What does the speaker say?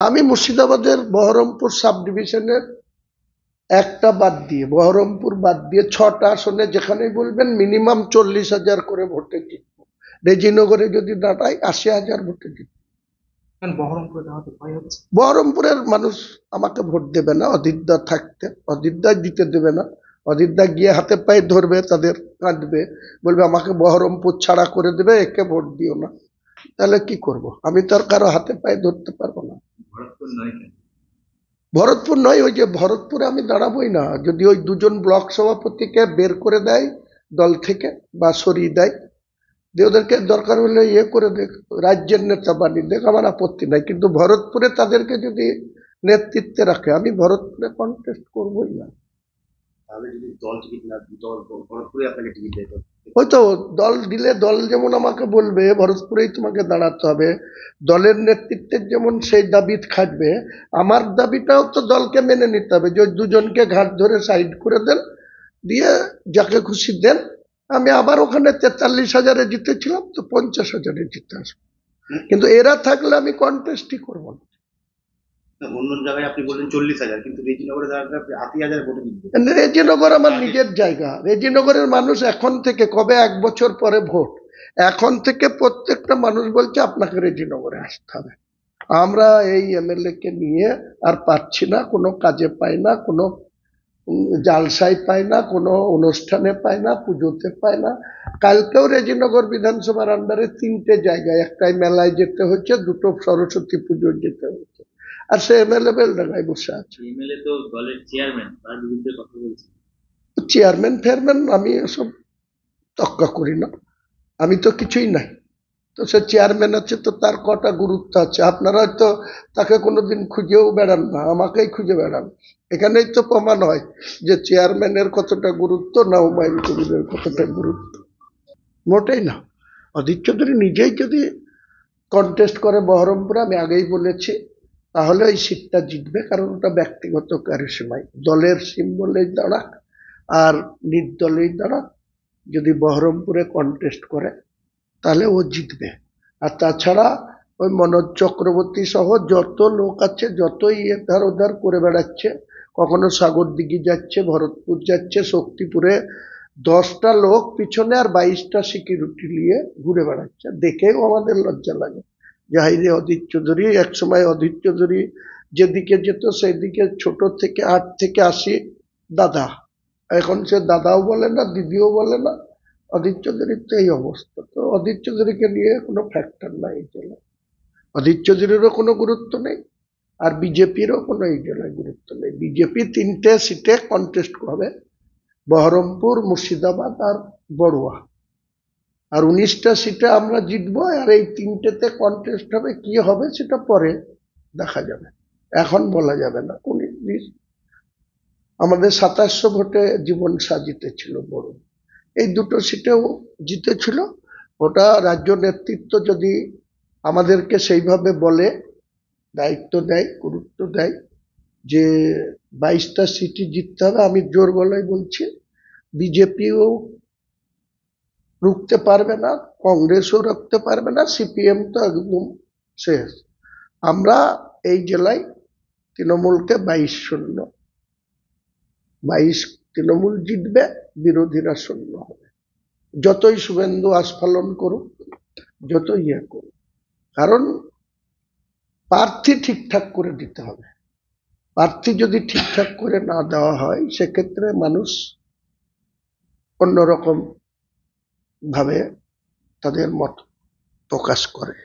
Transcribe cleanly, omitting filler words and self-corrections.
আমি মুর্শিদাবাদের বহরমপুর সাব ডিভিশনের একটা বাদ দিয়ে, বহরমপুর বাদ দিয়ে 6টা আসনে যেখানেই বলবেন মিনিমাম 40,000 করে ভোটে জিতবো। রেজিনগরে যদি দাঁড়াই 80,000 ভোটে জিতবো। বহরমপুরের মানুষ আমাকে ভোট দেবে না, অধীরদা থাকতে, অধীরদা দিতে দেবে না। অধীরদা গিয়ে হাতে পায়ে ধরবে, তাদের কাঁদবে, বলবে আমাকে বহরমপুর ছাড়া করে দেবে, একে ভোট দিও না। তাহলে কি করব? আমি তো আর কারো হাতে পায়ে ধরতে পারবো না। ভরতপুর নয়, ওই যে ভরতপুরে আমি দাঁড়াবোই না। যদি ওই দুজন ব্লক সভাপতিকে বের করে দেয় দল থেকে বা সরিয়ে দেয়, যে ওদেরকে দরকার হলে ইয়ে করে দেখ, রাজ্যের নেতা বানিয়ে দেখ, আমার আপত্তি নাই। কিন্তু ভরতপুরে তাদেরকে যদি নেতৃত্বে রাখে, আমি ভরতপুরে কন্টেস্ট করবোই না। হয়তো দল দিলে দল যেমন আমাকে বলবে ভরতপুরেই তোমাকে দাঁড়াতে হবে, দলের নেতৃত্বের যেমন সেই দাবি খাটবে, আমার দাবিটাও তো দলকে মেনে নিতে হবে। যে দুজনকে ঘাট ধরে সাইড করে দেন, দিয়ে যাকে খুশি দেন। আমি আবার ওখানে 43,000-এ জিতেছিলাম, তো 50,000-এ জিতে আসবো। কিন্তু এরা থাকলে আমি কন্টেস্টই করবো না। অন্য জায়গায় আপনি বললেন 40,000, কিন্তু রেজিনগরে দাঁড়ালে 80,000 ভোটে জিতবে। রেজিনগর আমার নিজের জায়গা। রেজিনগরের মানুষ এখন থেকে, কবে 1 বছর পরে ভোট, এখন থেকে প্রত্যেকটা মানুষ বলছে আপনাকে রেজিনগরে আসতে হবে। আমরা এই এমএলএ কে নিয়ে আর পাচ্ছি না, কোনো কাজে পাই না, কোনো জালসায় পাই না, কোনো অনুষ্ঠানে পাই না, পুজোতে পাই না। কালকেও রেজিনগর বিধানসভার আন্ডারে 3টে জায়গায়, একটাই মেলায় যেতে হচ্ছে, 2টো সরস্বতী পুজো যেতে হচ্ছে, আর সে এমএলএ বেলডাঙ্গায় বসে আছে। এমএলএ তো দলের চেয়ারম্যান, তার বিরুদ্ধে কথা বলছে। চেয়ারম্যান ফেয়ারম্যান আমি এসব তক্কা করি না, আমি তো কিছুই নাই। তো সে চেয়ারম্যান আছে, তো তার কটা গুরুত্ব আছে। আপনারা হয়তো তাকে কোনোদিন খুঁজেও বেড়ান না, আমাকেই খুঁজে বেড়ান। এখানেই তো প্রমাণ হয় যে চেয়ারম্যানের কতটা গুরুত্ব না হুমায়ুন কবিরের কতটা গুরুত্ব। মোটেই না। অধীর চৌধুরী নিজেই যদি কন্টেস্ট করে বহরমপুরে, আমি আগেই বলেছি, তাহলে ওই সিটটা জিতবে, কারণ ওটা ব্যক্তিগত কারিশমাই। দলের সিম্বলেই দাঁড়াক আর নির্দলেই দাঁড়াক, যদি বহরমপুরে কন্টেস্ট করে তাহলে ও জিতবে। আর তাছাড়া ওই মনোজ চক্রবর্তী সহ যত লোক আছে, যতই এধার ওধার করে বেড়াচ্ছে, কখনো সাগর দিঘি যাচ্ছে, ভরতপুর যাচ্ছে, শক্তিপুরে 10টা লোক পিছনে আর 22টা সিকিউরিটি নিয়ে ঘুরে বেড়াচ্ছে, দেখেও আমাদের লজ্জা লাগে। যাই রে অধীর চৌধুরী, একসময় অধীর চৌধুরী যেদিকে যেত সেদিকে ছোট থেকে 8 থেকে 80 দাদা, এখন সে দাদাও বলে না, দিদিও বলে না। অধীর চৌধুরীর তো এই অবস্থা। তো অধীর চৌধুরীকে নিয়ে কোনো ফ্যাক্টর নাই এই জেলায়। অধীর চৌধুরীরও কোনো গুরুত্ব নেই, আর বিজেপিরও কোনো এই জেলায় গুরুত্ব নেই। বিজেপি 3টে সিটে কন্টেস্ট হবে, বহরমপুর, মুর্শিদাবাদ আর বড়ুয়া। আর 19টা সিটে আমরা জিতবো, আর এই 3টেতে কন্টেস্ট হবে। কি হবে সেটা পরে দেখা যাবে, এখন বলা যাবে না। আমাদের 2700 ভোটে জীবন জিতেছিল বড়, এই 2টো সিটেও জিতেছিল। ওটা রাজ্য নেতৃত্ব যদি আমাদেরকে সেইভাবে বলে, দায়িত্ব দেয়, গুরুত্ব দেয় যে 22টা সিটই জিততে হবে, আমি জোর গলায় বলছি বিজেপিও রুখতে পারবে না, কংগ্রেসও রুখতে পারবে না, সিপিএম তো একদম শেষ। আমরা এই জেলায় তৃণমূলকে 22-0, 22 তৃণমূল জিতবে, বিরোধীরা 0 হবে। যতই শুভেন্দু আস্ফালন করুক, যত ইয়ে করুক, কারণ প্রার্থী ঠিকঠাক করে দিতে হবে। প্রার্থী যদি ঠিকঠাক করে না দেওয়া হয়, সেক্ষেত্রে মানুষ অন্যরকম ভাবে তাদের মত প্রকাশ করে।